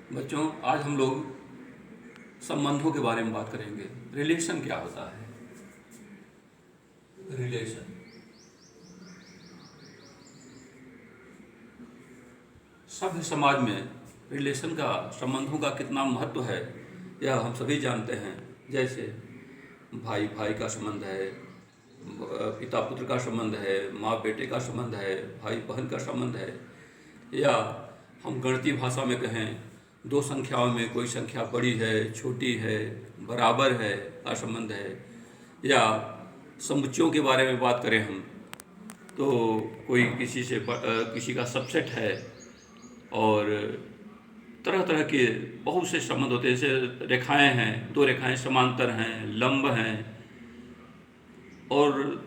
बच्चों, आज हम लोग संबंधों के बारे में बात करेंगे। रिलेशन क्या होता है? रिलेशन सभ्य समाज में रिलेशन का, संबंधों का कितना महत्व है यह हम सभी जानते हैं। जैसे भाई भाई का संबंध है, पिता पुत्र का संबंध है, माँ बेटे का संबंध है, भाई बहन का संबंध है, या हम गणितीय भाषा में कहें दो संख्याओं में कोई संख्या बड़ी है, छोटी है, बराबर है का संबंध है, या समुच्चयों के बारे में बात करें हम तो कोई किसी का सबसेट है, और तरह तरह के बहुत से संबंध होते हैं। जैसे रेखाएं हैं, दो रेखाएं समांतर हैं, लंब हैं, और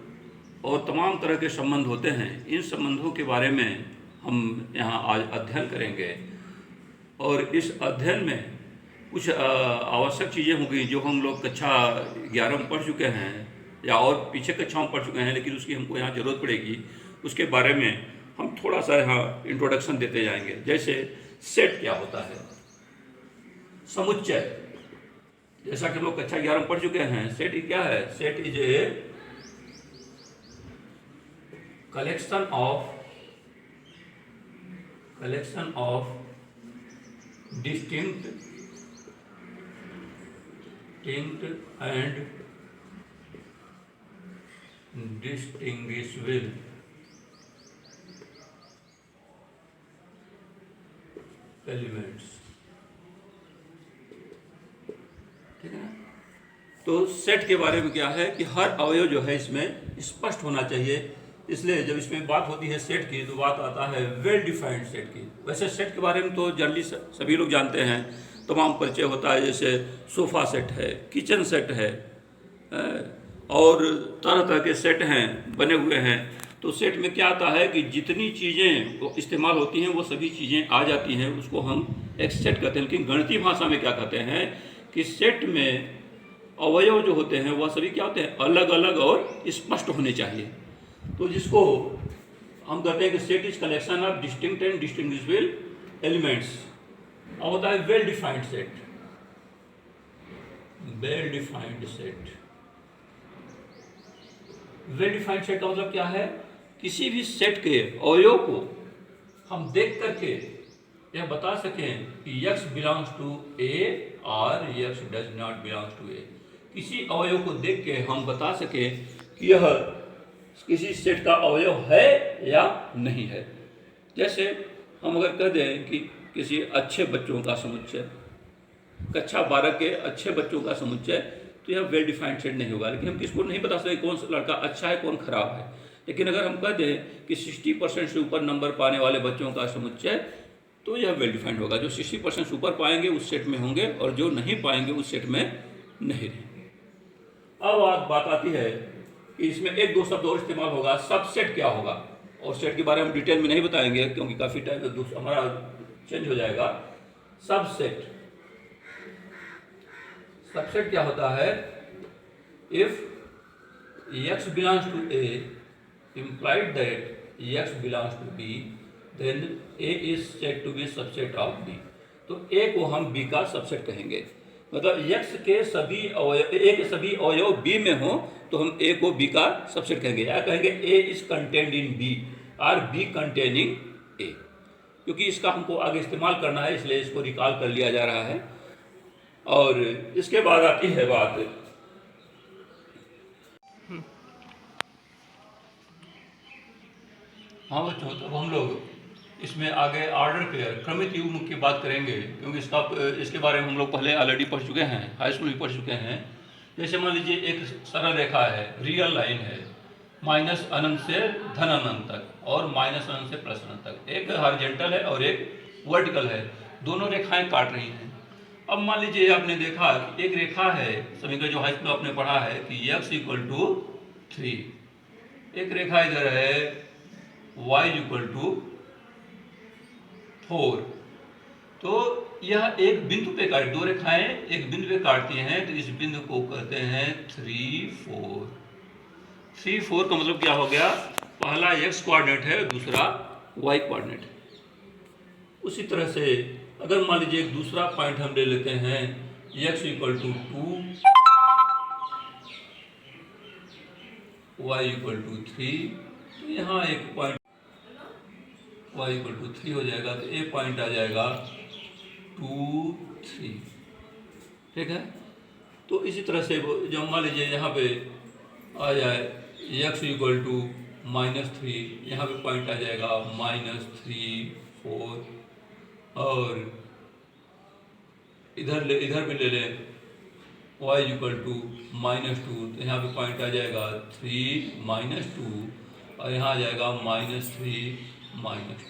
तमाम तरह के संबंध होते हैं। इन संबंधों के बारे में हम यहाँ आज अध्ययन करेंगे, और इस अध्ययन में कुछ आवश्यक चीज़ें होंगी जो हम लोग कक्षा 11 में पढ़ चुके हैं या और पीछे कक्षाओं में पढ़ चुके हैं, लेकिन उसकी हमको यहाँ ज़रूरत पड़ेगी। उसके बारे में हम थोड़ा सा यहाँ इंट्रोडक्शन देते जाएंगे। जैसे सेट क्या होता है, समुच्चय, जैसा कि हम लोग कक्षा 11 में पढ़ चुके हैं। सेट क्या है? Set is a collection of distinct and distinguishable elements। ठीक है ना? तो सेट के बारे में क्या है कि हर अवयव जो है इसमें स्पष्ट होना चाहिए। इसलिए जब इसमें बात होती है सेट की तो बात आता है वेल डिफाइंड सेट की। वैसे सेट के बारे में तो जनरली सभी लोग जानते हैं, तमाम परिचय होता है। जैसे सोफ़ा सेट है, किचन सेट है, और तरह तरह के सेट हैं, बने हुए हैं। तो सेट में क्या आता है कि जितनी चीज़ें इस्तेमाल होती हैं वो सभी चीज़ें आ जाती हैं, उसको हम एक सेट कहते हैं। लेकिन गणितीय भाषा में क्या कहते हैं कि सेट में अवयव जो होते हैं वह सभी क्या होते हैं, अलग अलग और स्पष्ट होने चाहिए। तो जिसको हम कहते हैं कि set is collection of distinct and distinguishable elements. अब होता है well defined set. Well defined set का मतलब क्या है? किसी भी सेट के अवयव को हम देख करके यह बता सकें कि x बिलोंग्स टू A और x does not belongs to A। किसी अवयव को देख के हम बता सकें कि यह किसी सेट का अवयव है या नहीं है। जैसे हम अगर कह दें कि किसी अच्छे बच्चों का समुच्चय, कक्षा 12 के अच्छे बच्चों का समुच्चय, तो यह वेल डिफाइंड सेट नहीं होगा। लेकिन हम किसको नहीं बता सकते कौन सा लड़का अच्छा है कौन खराब है। लेकिन अगर हम कह दें कि 60% से ऊपर नंबर पाने वाले बच्चों का समुच्चय, तो यह वेल डिफाइंड होगा। जो 60% से ऊपर पाएंगे उस सेट में होंगे, और जो नहीं पाएंगे उस सेट में नहीं रहेंगे। अब बात आती है कि इसमें एक दो शब्द और इस्तेमाल होगा। सबसेट क्या होगा, और सेट के बारे में डिटेल में नहीं बताएंगे क्योंकि काफ़ी टाइम तो हमारा चेंज हो जाएगा। सबसेट क्या होता है? If x belongs to A implied that x belongs to B, then A is said to be subset of B। तो A को हम B का सबसेट कहेंगे। मतलब x के सभी अवयव, A के सभी अवयव B में हो तो हम A को B का सबसेट कहेंगे, या कहेंगे A is contained in B और B containing A। क्योंकि इसका हमको आगे इस्तेमाल करना है, इसलिए इसको रिकॉल कर लिया जा रहा है। और इसके बाद आती है बात हाँ बच्चों, तो हम लोग इसमें आगे ऑर्डर पेयर, क्रमित युग्म की बात करेंगे, क्योंकि इसके बारे में हम लोग पहले ऑलरेडी पढ़ चुके हैं, हाई स्कूल भी पढ़ चुके हैं। जैसे मान लीजिए एक सरल रेखा है, रियल लाइन है, माइनस अनंत से धन अनंत तक और माइनस अनंत से प्लस अनंत तक। एक हॉरिजॉन्टल है और एक वर्टिकल है, दोनों रेखाएं काट रही हैं। अब मान लीजिए आपने देखा कि एक रेखा है, सभी का जो हाई स्कूल आपने पढ़ा है कि x = 3, एक रेखा इधर है y = 4। तो यह एक बिंदु पे काट, दो रेखाएं एक बिंदु पे काटती हैं, तो इस बिंदु को कहते हैं 3, 4। 3, 4 का मतलब क्या हो गया? पहला x कोऑर्डिनेट है, दूसरा y कोऑर्डिनेट है। उसी तरह से अगर मान लीजिए एक दूसरा पॉइंट हम ले लेते हैं x equal to 2, y equal to 3, तो यहाँ एक पॉइंट y इक्वल टू 3 हो जाएगा, तो ए पॉइंट आ जाएगा 2, 3। ठीक है। तो इसी तरह से जब मान लीजिए यहाँ पे आ जाए x इक्वल टू -3, यहाँ पे पॉइंट आ जाएगा -3, 4, और इधर भी ले लें y इक्वल टू -2, तो यहाँ पे पॉइंट आ जाएगा 3, -2, और यहाँ आ जाएगा -3, -2।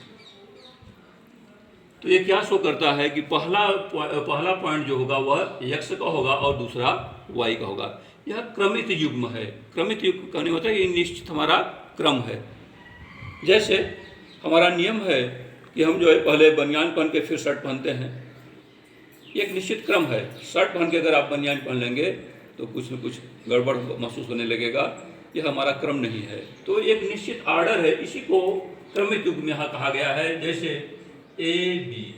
तो ये क्या शो करता है कि पहला पॉइंट जो होगा वह x का होगा और दूसरा y का होगा। यह क्रमित युग्म है। क्रमित युग्म कहने होता है ये निश्चित हमारा क्रम है। जैसे हमारा नियम है कि हम जो है पहले बनियान पहन के फिर शर्ट पहनते हैं, ये एक निश्चित क्रम है। शर्ट पहन के अगर आप बनियान पहन लेंगे तो कुछ न कुछ गड़बड़ महसूस होने लगेगा, यह हमारा क्रम नहीं है। तो एक निश्चित ऑर्डर है, इसी को क्रमित युग्म यहाँ कहा गया है। जैसे ए बी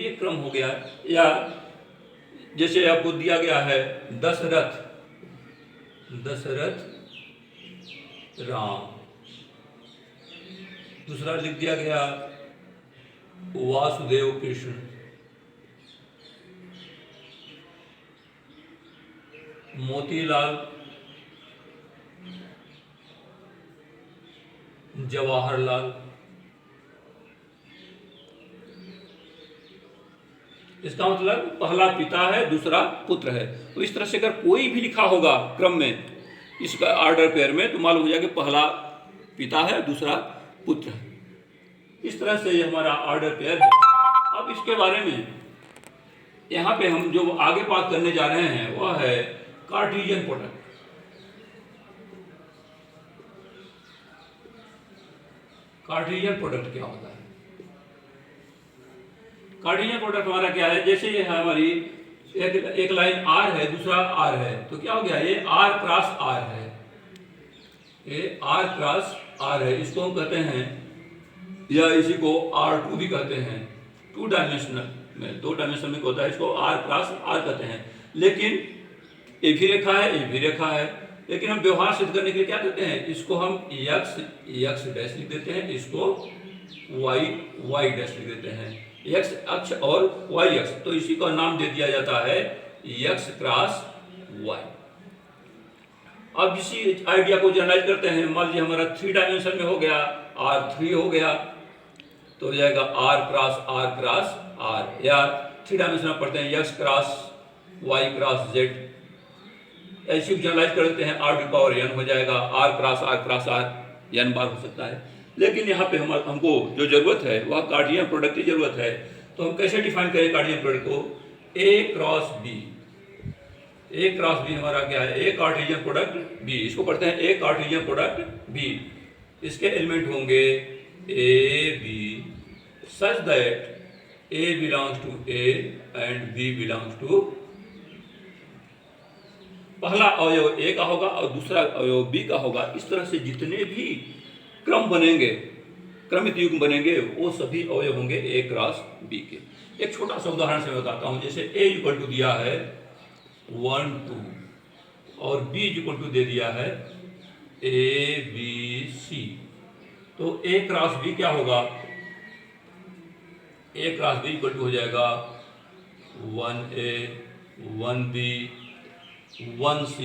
एक क्रम हो गया, या जैसे आपको दिया गया है दशरथ राम, दूसरा लिख दिया गया वासुदेव कृष्ण, मोतीलाल जवाहरलाल। इसका मतलब पहला पिता है, दूसरा पुत्र है। तो इस तरह से अगर कोई भी लिखा होगा क्रम में इसका ऑर्डर पेयर में, तो मालूम हो जाएगा कि पहला पिता है, दूसरा पुत्र है। इस तरह से ये हमारा ऑर्डर पेयर है। अब इसके बारे में यहाँ पे हम जो आगे बात करने जा रहे हैं वह है कार्टेशियन प्रोडक्ट। कार्टेशियन प्रोडक्ट क्या होता है? कार्टेशियन प्रोडक्ट हमारा क्या है? जैसे ये है हमारी एक लाइन R है, दूसरा R है, तो क्या हो गया? ये R क्रॉस R है, ये R क्रॉस R है। इसको हम कहते हैं, या इसी को R2 भी कहते हैं। 2 डायमेंशनल में, 2 डायमेंशन में होता है, इसको R क्रॉस R कहते हैं। लेकिन ये भी रेखा है, ये भी रेखा है, लेकिन हम व्यवहार सिद्ध करने के लिए क्या कहते हैं? इसको हम x डैश लिख देते हैं, इसको y डैश लिख देते हैं, x अक्ष और y अक्ष। तो इसी का नाम दे दिया जाता है x क्रॉस y। अब इसी आइडिया को जनरलाइज करते हैं। मान लीजिए हमारा 3 डायमेंशन में हो गया, R3 हो गया, तो हो जाएगा R क्रॉस R, या 3 डायमेंशन में पढ़ते हैं x cross y cross z। ऐसी जनरलाइज कर देते हैं, r⁴n हो जाएगा, R क्रॉस R n बार हो सकता है। लेकिन यहाँ पे हमको जो जरूरत है वह कार्टेशियन प्रोडक्ट की जरूरत है। तो हम कैसे डिफाइन करें कार्टेशियन प्रोडक्ट को? A क्रॉस B हमारा क्या है? A कार्टेशियन प्रोडक्ट B, इसको पढ़ते हैं A कार्टेशियन प्रोडक्ट B। इसके एलिमेंट होंगे A B such that A belongs to A and B belongs to. पहला अवयव A का होगा और दूसरा अवयव B का होगा। इस तरह से जितने भी क्रम बनेंगे, क्रमित युग्म बनेंगे, वो सभी अवयव होंगे A क्रॉस B के। एक छोटा सा उदाहरण से बताता हूँ। जैसे A इक्वल टू दिया है 1 2 और B इक्वल टू दे दिया है ABC, तो A क्रॉस B क्या होगा? A cross B equal to हो जाएगा 1A 1B 1C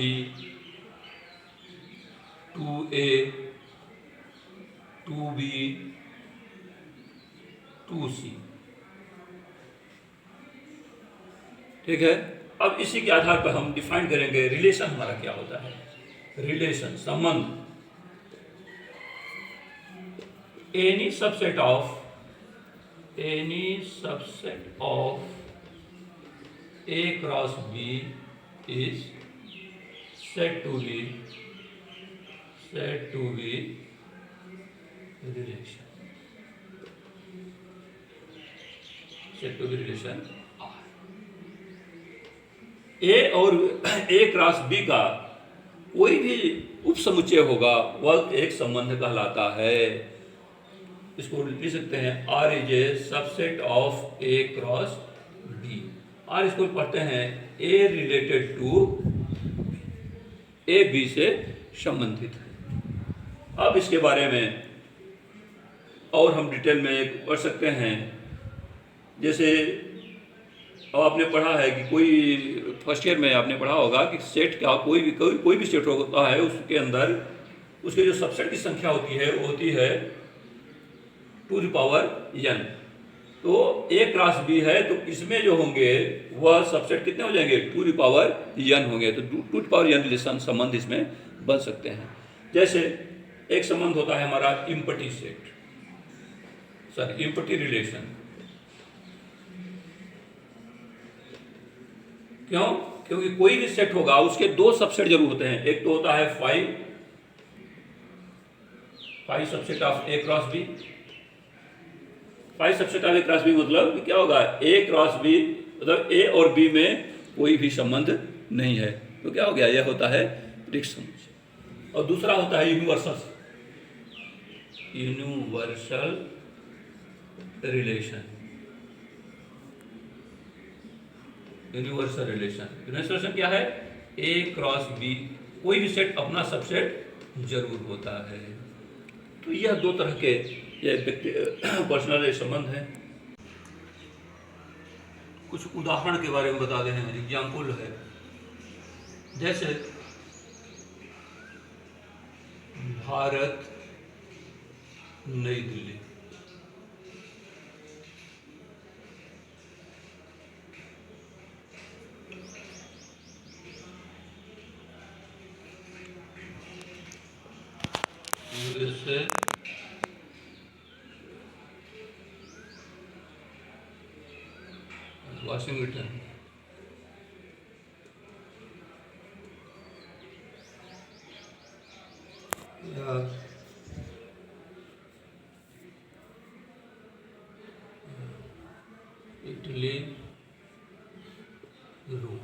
2A 2B 2C। ठीक है। अब इसी के आधार पर हम डिफाइन करेंगे रिलेशन हमारा क्या होता है। रिलेशन, संबंध। Any subset of A cross B is said to be relation, R। A और A क्रॉस B का कोई भी उपसमुच्चय होगा वह एक संबंध कहलाता है। इसको लिख सकते हैं R is a subset of a cross b. R इसको पढ़ते हैं a related to a b से संबंधित है। अब इसके बारे में और हम डिटेल में पढ़ सकते हैं। जैसे अब आपने पढ़ा है कि कोई फर्स्ट ईयर में आपने पढ़ा होगा कि सेट का कोई भी सेट होता है, उसके अंदर उसके जो सबसेट की संख्या होती है वो होती है 2n। तो ए क्रॉस बी है तो इसमें जो होंगे वह सबसेट कितने हो जाएंगे 2n होंगे। तो 2n रिलेशन संबंध इसमें बन सकते हैं। जैसे एक संबंध होता है हमारा empty set, sorry empty relation. क्यों? क्योंकि कोई भी सेट होगा उसके दो सबसेट जरूर होते हैं। एक तो होता है 5 subset of a cross b. 5 subset of a cross b मतलब क्या होगा, ए क्रॉस बी मतलब ए और बी में कोई भी संबंध नहीं है, तो क्या हो गया, यह होता है रिक्शन। और दूसरा होता है यूनिवर्सल रिलेशन। यूनिवर्सल रिलेशन क्या है, ए क्रॉस बी कोई भी सेट अपना सबसेट जरूर होता है। तो यह दो तरह के पर्सनल संबंध है। कुछ उदाहरण के बारे में बता दें, एग्जाम्पल है। जैसे भारत नई दिल्ली, यूएसए वाशिंगटन, या इटली रोम।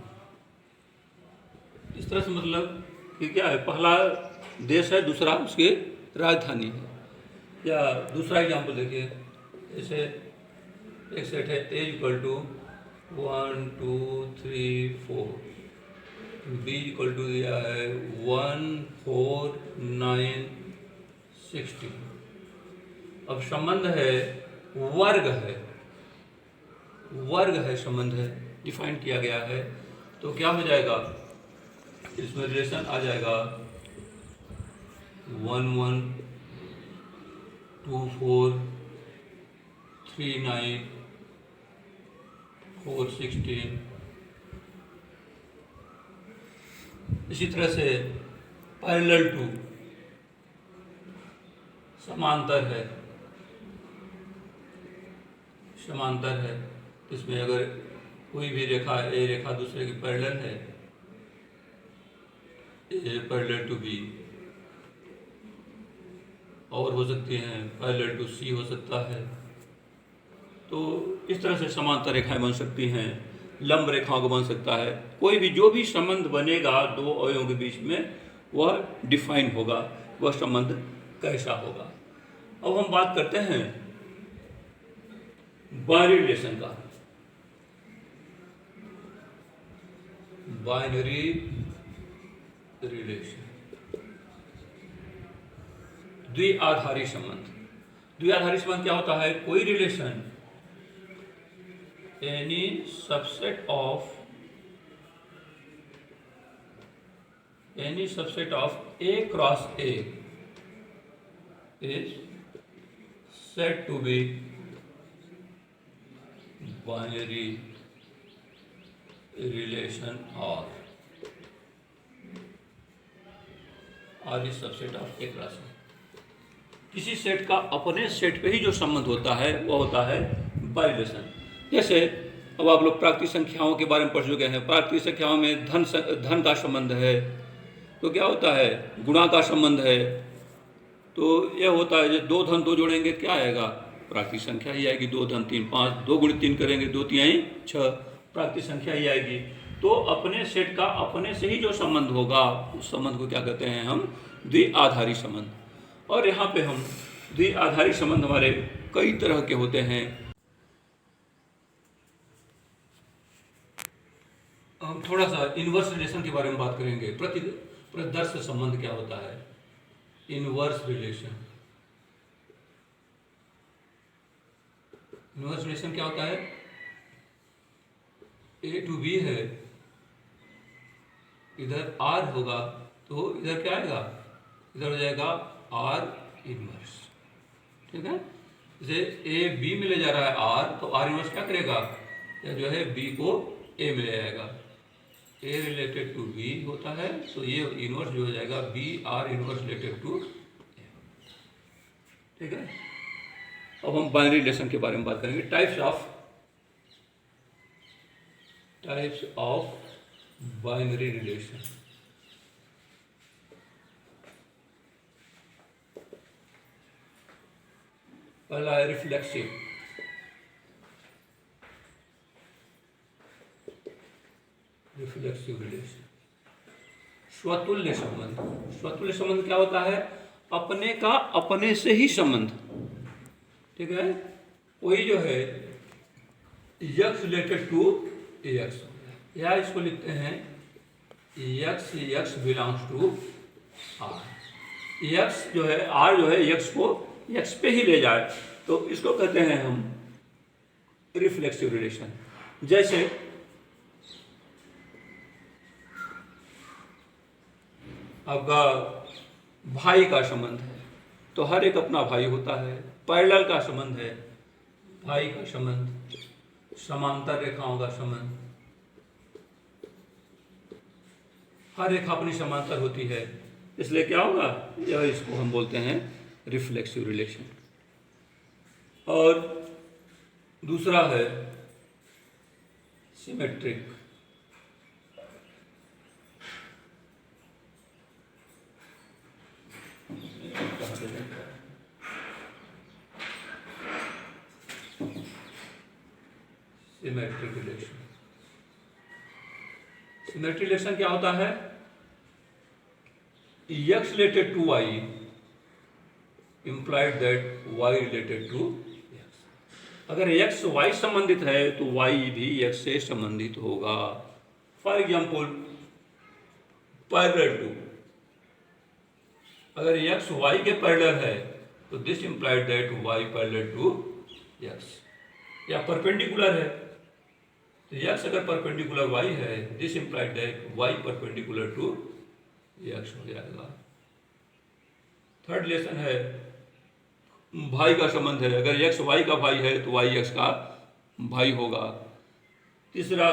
इस तरह से मतलब कि क्या है, पहला देश है, दूसरा उसकी राजधानी है। या दूसरा एग्जाम्पल देखिए, जैसे एक सेट है A equal to 1 2 3 4, B equal to दिया है 1 4 9 16। अब संबंध है वर्ग है संबंध है, डिफाइन किया गया है। तो क्या हो जाएगा, इसमें रिलेशन आ जाएगा 1 1 2 4 3 9 4 16। इसी तरह से पैरेलल टू समांतर है। इसमें अगर कोई भी रेखा ए रेखा दूसरे की पैरेलल है, ए पैरेलल टू बी, और हो सकती हैं पैरेलल टू सी हो सकता है। तो इस तरह से समांतर रेखाएं बन सकती हैं, लंब रेखाओं को बन सकता है। कोई भी जो भी संबंध बनेगा दो अवयवों के बीच में वह डिफाइन होगा, वह संबंध कैसा होगा। अब हम बात करते हैं बाइनरी रिलेशन का। बाइनरी रिलेशन, द्विआधारी संबंध। द्विआधारी संबंध क्या होता है, कोई relation any subset of A cross A is said to be binary relation R is subset of A cross A। किसी सेट का अपने सेट पे ही जो संबंध होता है वो होता है बाई रिलेशन। जैसे अब आप लोग प्राकृतिक संख्याओं के बारे में पढ़ चुके हैं। प्राकृतिक संख्याओं में धन का संबंध है, तो क्या होता है, गुणा का संबंध है। तो यह होता है, जब 2 धन 2 जोड़ेंगे क्या आएगा, प्राकृतिक संख्या ही आएगी। 2 धन 3 5, 2 गुणित 3 करेंगे 2 3 6, प्राकृतिक संख्या ही आएगी। तो अपने सेट का अपने से ही जो संबंध होगा उस संबंध को क्या कहते हैं हम, द्विआधारी संबंध। और यहाँ पे हम द्विआधारी संबंध हमारे कई तरह के होते हैं। हम थोड़ा सा इनवर्स रिलेशन के बारे में बात करेंगे। प्रदर्श संबंध क्या होता है? Inverse relation. इनवर्स रिलेशन क्या होता है? ए टू बी है, इधर आर होगा तो इधर क्या आएगा? इधर हो जाएगा आर इनवर्स। ठीक है, जैसे ए बी में ले जा रहा है आर, तो आर इनवर्स क्या करेगा? या जो है बी को ए में ले जाएगा। ए रिलेटेड टू बी होता है, तो ये इनवर्स जो हो जाएगा B R inverse related to A. ठीक है, अब हम बाइनरी रिलेशन के बारे में बात करेंगे। Types of binary relation. पहला है रिफ्लेक्सिव। रिलेशन। स्वतुल्य संबंध। स्वतुल्य संबंध क्या होता है? अपने का अपने से ही संबंध। ठीक है, कोई जो है x रिलेटेड टू x, या इसको लिखते हैं x belongs to r। x जो है r जो है x को x पे ही ले जाए, तो इसको कहते हैं हम रिफ्लेक्सिव रिलेशन। जैसे आपका भाई का संबंध है, तो हर एक अपना भाई होता है। पैरेलल का संबंध है, भाई का संबंध, समांतर रेखाओं का संबंध, हर रेखा अपनी समांतर होती है, इसलिए क्या होगा? यह इसको हम बोलते हैं रिफ्लेक्सिव रिलेशन। और दूसरा है symmetric. Symmetric relation. Symmetric relation क्या होता है? x related to y implied that y related to x। अगर x y संबंधित है तो y भी x से संबंधित होगा। फॉर एग्जाम्पल पैरेलल टू, अगर x y के पैरेलल है तो this implied that y parallel to x। या परपेंडिकुलर है तो x अगर परपेंडिकुलर y है, this implied that y perpendicular to x हो जाएगा। थर्ड रिलेशन है भाई का संबंध है, अगर x y का भाई है तो y x का भाई होगा। तीसरा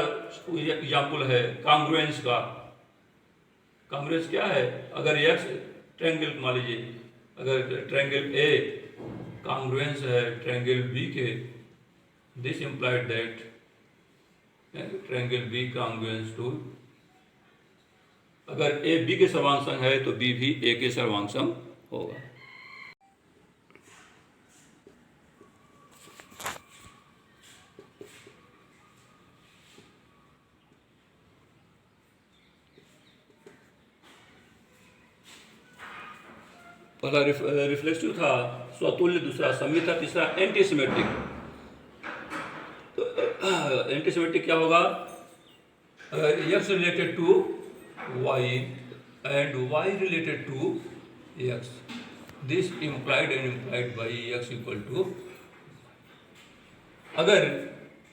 एग्जाम्पल है कॉन्ग्रुएंस का। कॉन्ग्रुएंस क्या है? अगर x ट्रायंगल मान लीजिए, अगर ट्रायंगल A कॉन्ग्रुएंस है ट्रायंगल B के, this implied that triangle B congruence to, अगर A B के सर्वांग है तो B भी A के सर्वांग होगा। पहला रिफ्लेक्सिव था, स्वतुल्य, दूसरा सममित था, तीसरा एंटीसिमेट्रिक। तो एंटीसिमेट्रिक क्या होगा? x related to y and y related to x, this implied and implied by x equal to. अगर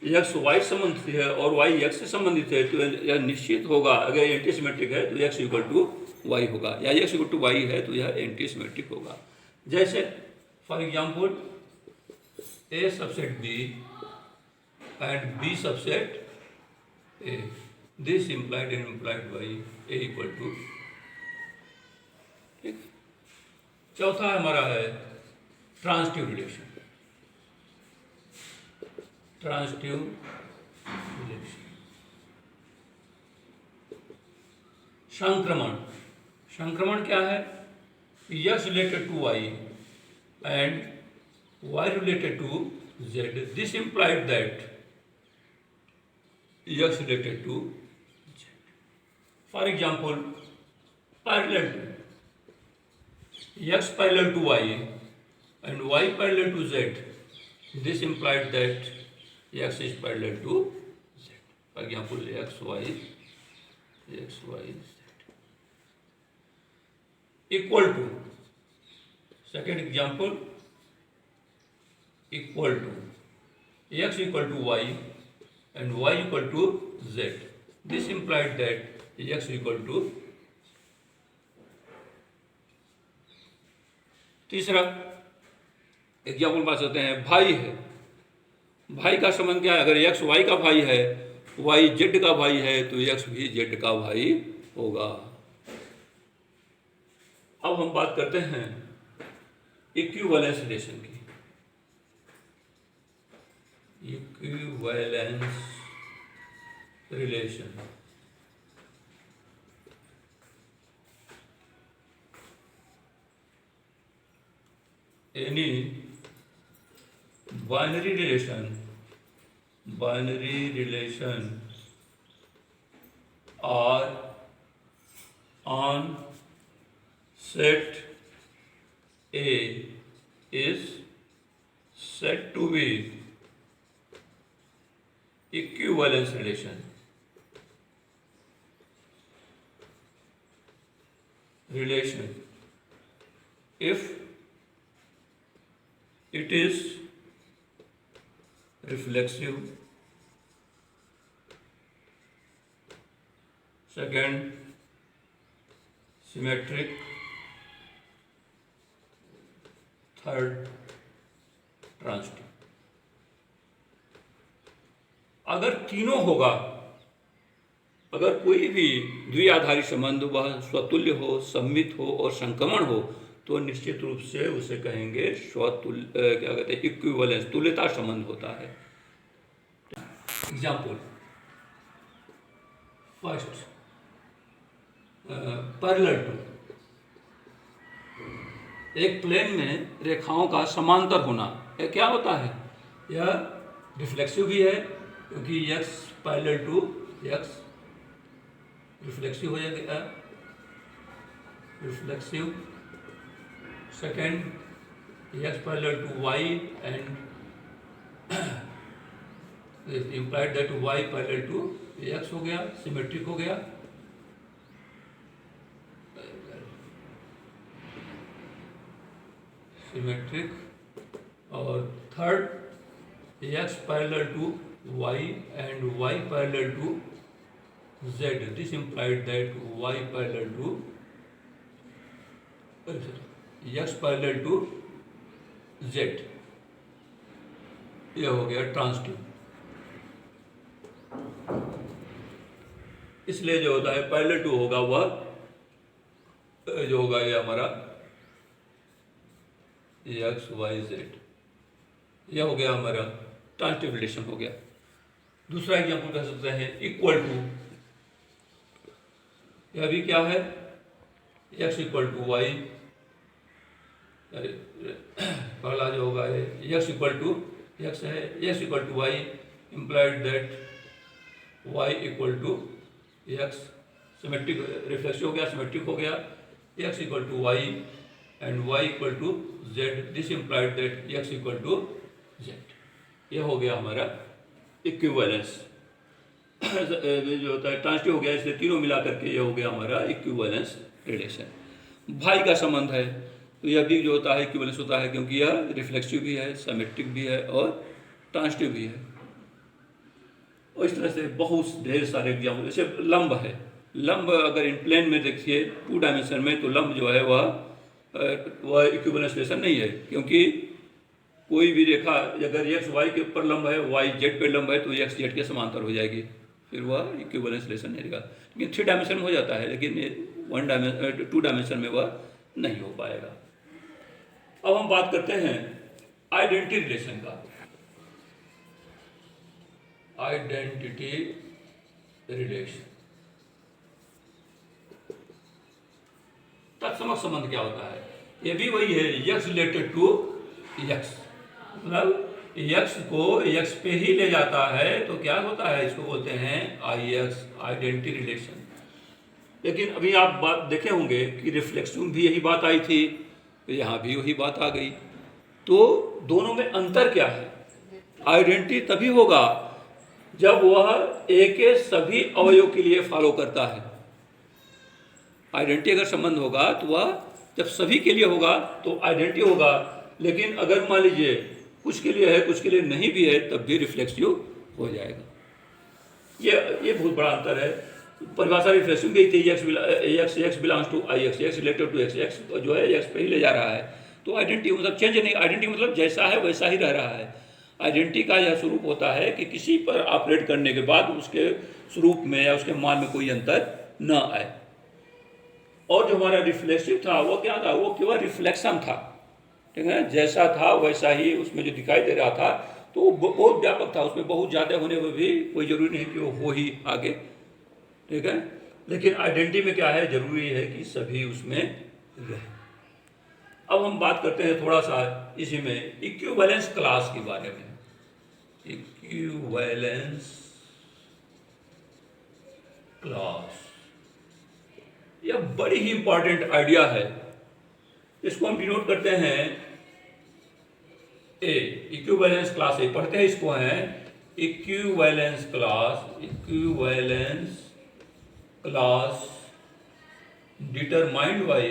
x y संबंधित है और y x से संबंधित है तो यह निश्चित होगा। अगर एंटीसिमेट्रिक है तो x इक्वल टू y होगा, या x इक्वल टू y है तो यह एंटीसिमेट्रिक होगा। जैसे for example a subset b and b subset a, this implied and implied by a equal to. ठीक, चौथा हमारा है ट्रांजिटिव रिलेशन। ट्रांजिटिव रिलेशन, संक्रमण। संक्रमण क्या है? x related to y and y related to z, this implied that x related to z। For example parallel to, x parallel to y and y parallel to z, this implied that x is parallel to z. For example, x, y, z equal to, second example, equal to x equal to y and y equal to z. This implied that x equal to, तीसरा example बात करते हैं, भाई है, भाई का संबंध क्या है? अगर x y का भाई है, y z का भाई है, तो x भी z का भाई होगा। अब हम बात करते हैं इक्विवेलेंस रिलेशन की। Equivalence relation, any binary relation are on set A is said to be equivalence relation. If it is reflexive, second symmetric, third transitive. अगर तीनों होगा, अगर कोई भी द्विआधारी संबंध वह स्वतुल्य हो, सममित हो और संक्रमण हो, तो निश्चित रूप से उसे कहेंगे स्वतुल्य, क्या कहते हैं, इक्विवेलेंस, तुल्यता संबंध होता है। एग्जाम्पल, फर्स्ट पैरेलल टू, एक प्लेन में रेखाओं का समांतर होना, यह क्या होता है? यह रिफ्लेक्सिव भी है, क्योंकि x parallel to x reflexive हो जाएगा, reflexive. Second x parallel to y and implied that y parallel to x हो गया, सिमेट्रिक हो गया। सिमेट्रिक। और third x parallel to y and y parallel to z, this implied that y parallel to x parallel to z, यह हो गया transitive. इसलिए जो होता है पैरेलल टू होगा, वह जो होगा ये हमारा एक्स वाई जेड, यह हो गया हमारा ट्रांजिटिव रिलेशन हो गया। दूसरा एग्जाम्पल कह सकते हैं इक्वल टू, यह भी क्या है? एक्स इक्वल टू वाई, पहला जो होगा ये एक्स इक्वल टू एक्स है, x equal to y implied that y equal to x, symmetric reflexive हो गया, सिमेट्रिक हो गया। X equal to y and y equal to z, this implied that x equal to z, यह हो गया हमारा equivalence. जो होता है ट्रांजिटिव हो गया, इसलिए तीनों मिला करके यह हो गया हमारा इक्विवेलेंस रिलेशन। भाई का संबंध है, तो यह भी जो होता है इक्विवेलेंस होता है, क्योंकि यह रिफ्लेक्सिव भी है, सिमेट्रिक भी है और ट्रांजिटिव भी है। और इस तरह से बहुत ढेर सारे एग्जाम्पल, जैसे लंब है, लंब अगर इन प्लेन में देखिए 2 डायमेंशन में, तो लंब जो है वह इक्विवेलेंस रिलेशन नहीं है, क्योंकि कोई भी रेखा अगर एक्स वाई के ऊपर लंब है, वाई जेड पे लंब है, तो एक्स जेड के समांतर हो जाएगी, फिर वह इक्विवेलेंस रिलेशन नहीं रहेगा। लेकिन 3 डायमेंशन में हो जाता है, लेकिन 2 डायमेंशन में वह नहीं हो पाएगा। अब हम बात करते हैं आइडेंटिटी रिलेशन का। आइडेंटिटी रिलेशन, तत्समक संबंध क्या होता है? ये भी वही है, x रिलेटेड टू x, मतलब x को x पे ही ले जाता है, तो क्या होता है, इसको बोलते हैं IX, आइडेंटिटी रिलेशन। लेकिन अभी आप बात देखे होंगे कि रिफ्लेक्सिव भी यही बात आई थी, तो यहाँ भी वही बात आ गई। तो दोनों में अंतर क्या है? आइडेंटिटी तभी होगा जब वह ए के सभी अवयव के लिए फॉलो करता है। आइडेंटिटी अगर संबंध होगा तो वह जब सभी के लिए होगा तो आइडेंटिटी होगा, लेकिन अगर मान लीजिए कुछ के लिए है कुछ के लिए नहीं भी है तब भी रिफ्लेक्सिव हो जाएगा। ये बहुत बड़ा अंतर है। परिभाषा रिफ्लेक्सिव गई थी, x belongs to I x, x related to x, x जो है एक्स पे ही ले जा रहा है। तो आइडेंटिटी मतलब चेंज नहीं, आइडेंटिटी मतलब जैसा है वैसा ही रह रहा है। आइडेंटिटी का यह स्वरूप होता है कि किसी पर ऑपरेट करने के बाद उसके स्वरूप में या उसके मान में कोई अंतर न आए। और जो हमारा रिफ्लेक्सिव था वो क्या था? वो केवल रिफ्लेक्शन था, ठीक है, जैसा था वैसा ही उसमें जो दिखाई दे रहा था। तो बहुत व्यापक था, उसमें बहुत ज़्यादा होने में भी कोई ज़रूरी नहीं कि वो हो ही आगे, ठीक है। लेकिन आइडेंटिटी में क्या है, जरूरी है कि सभी उसमें रहे। अब हम बात करते हैं थोड़ा सा इसी में इक्विवेलेंस क्लास के बारे में। इक्विवेलेंस क्लास यह बड़ी ही इंपॉर्टेंट आइडिया है। इसको हम डिनोट करते हैं ए, इक्विवेलेंस क्लास ए पढ़ते हैं, इसको है equivalence class. Equivalence class determined by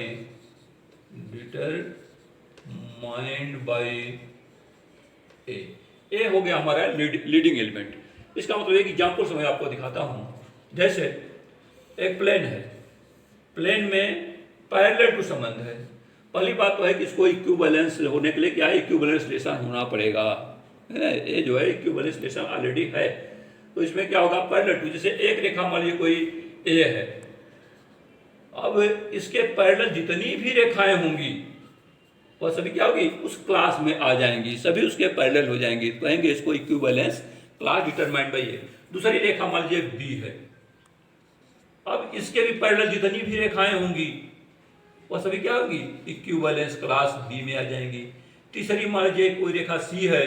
A हो गया हमारा लीडिंग एलिमेंट। इसका मतलब एक एग्जांपल से मैं आपको दिखाता हूं। जैसे एक प्लेन है, प्लेन में पैरेलल टू संबंध है। पहली बात तो है कि इसको इक्विवेलेंस होने के लिए क्या है, इक्विवेलेंस रिलेशन होना पड़ेगा, है ना। ये जो है इक्विवेलेंस रिलेशन ऑलरेडी है, तो इसमें क्या होगा, पैरेलल टू। जैसे एक रेखा मान लीजिए कोई ए है, अब इसके पैरेलल जितनी भी रेखाएं होंगी वह सभी क्या होगी, उस क्लास में आ जाएंगी, सभी उसके पैरेलल हो जाएंगी। तो कहेंगे इसको इक्विवेलेंस क्लास डिटरमाइंड बाय ए। दूसरी रेखा मान लीजिए बी है, अब इसके भी पैरेलल जितनी भी रेखाएं होंगी वह सभी क्या होगी, इक्विवेलेंस क्लास बी में आ जाएंगी। तीसरी मान लीजिए कोई रेखा सी है,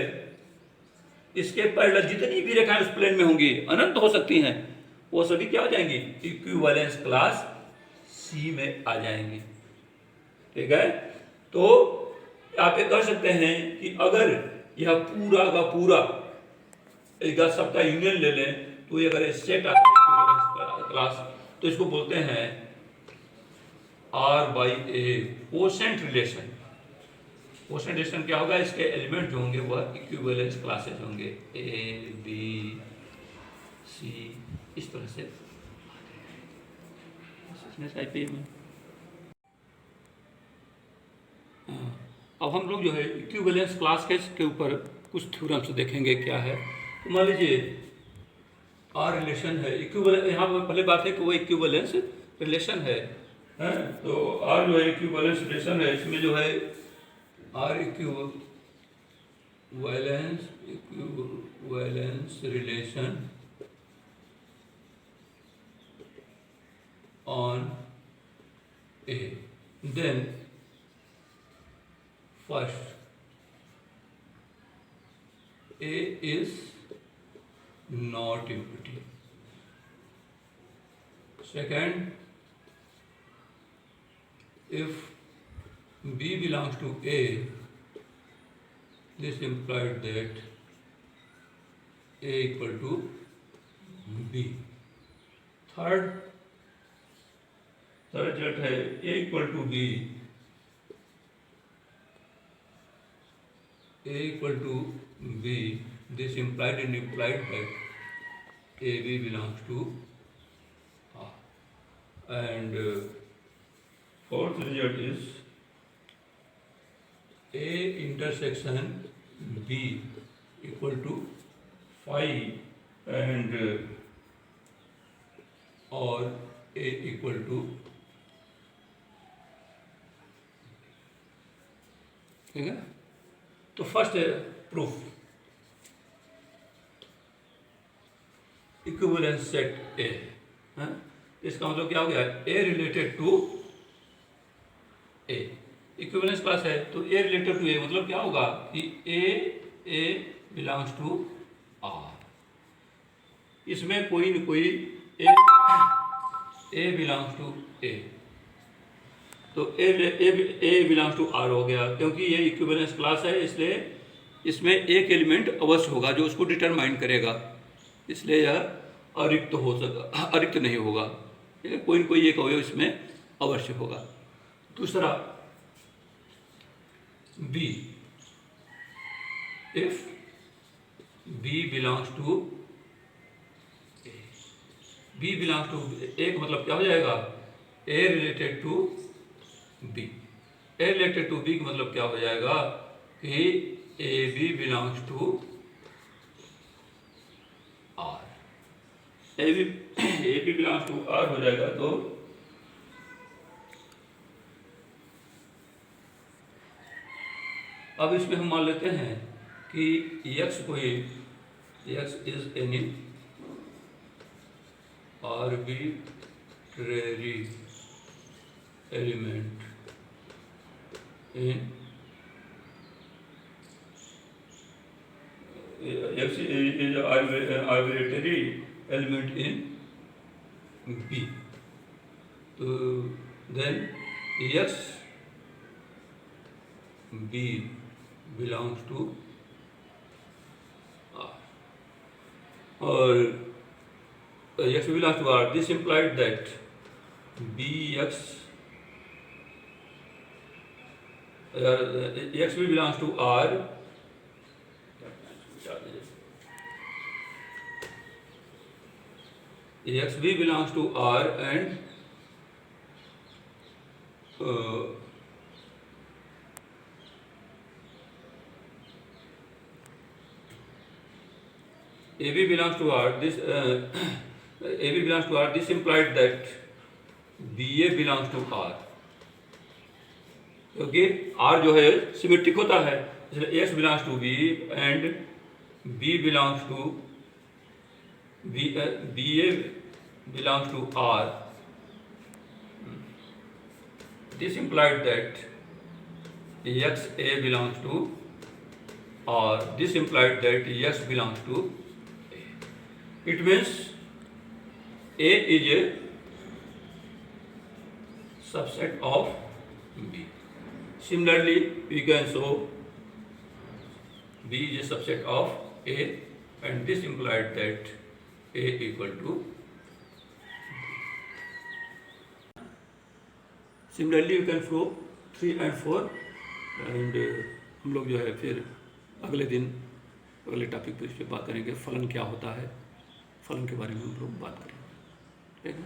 इसके पैरेलल जितनी भी रेखाएं उस प्लेन में होंगी, अनंत हो सकती हैं, वो सभी क्या हो जाएंगी, इक्विवेलेंस क्लास सी में आ जाएंगी, ठीक है। तो आप ये कह सकते हैं कि अगर यह पूरा का पूरा एक सबका यूनियन ले लें तो ये अगर सेट आता है इक्विवेलेंस क्लास, तो इसको बोलते हैं R by A quotient relation. Quotient relation क्या होगा, इसके एलिमेंट जो होंगे वह इक्विवेलेंस क्लासेस होंगे, A B C इस तरह से। अब हम लोग जो है इक्विवेलेंस क्लास के ऊपर कुछ थ्योरम्स देखेंगे क्या है। तो मान लीजिए आर रिलेशन है, इक्विवेलेंस, यहाँ पर पहले बात है कि वो इक्विवेलेंस रिलेशन है, तो आर जो है इक्विवेलेंस रिलेशन है। इसमें जो है R equivalence relation on a, then first A is not empty, second if B belongs to A, this implied that A equal to B. third result है A equal to B, A equal to B, this implied and implied that AB belongs to R. And fourth result is A intersection B equal to phi and or A equal to, ठीक है। तो first proof, equivalence set A, इसका मतलब क्या हो गया, A related to A. Equivalence class है तो ए रिलेटेड टू ए मतलब क्या होगा कि ए बिलोंग्स टू आर, इसमें कोई न कोई ए बिलोंग्स टू ए, तो ए बिलोंग्स टू आर हो गया, क्योंकि ये इक्विवेलेंस क्लास है इसलिए इसमें एक एलिमेंट अवश्य होगा जो उसको डिटरमाइन करेगा, इसलिए यह अरिक्त नहीं होगा, ठीक है, कोई न कोई एक अवयव इसमें अवश्य होगा। दूसरा B, if B belongs to B belongs to A का मतलब क्या हो जाएगा, A related to B. A related to B का मतलब क्या हो जाएगा कि A B belongs to R. A B belongs to R हो जाएगा तो अब इसमें हम मान लेते हैं कि x कोई x is any arbitrary element in x is an arbitrary element in B. So then x B belongs to R, or x belongs to R. This implied that Bx x b belongs to R, x b belongs to R and AB belongs to R. This AB belongs to R. This implied that BA belongs to R, क्योंकि R जो है symmetric होता है, इसलिए X belongs to B and B belongs to BA belongs to R. This implied that XA belongs to R. This implied that X belongs to A. It means A is a subset of B. Similarly, we can show B is a subset of A, and this implied that A equal to B. Similarly, you can show 3 and 4, and हम लोग जो है फिर अगले दिन अगले topic पर इस पर बात करेंगे, फलन क्या होता है, फलन के बारे में हम लोग बात करेंगे, ठीक है।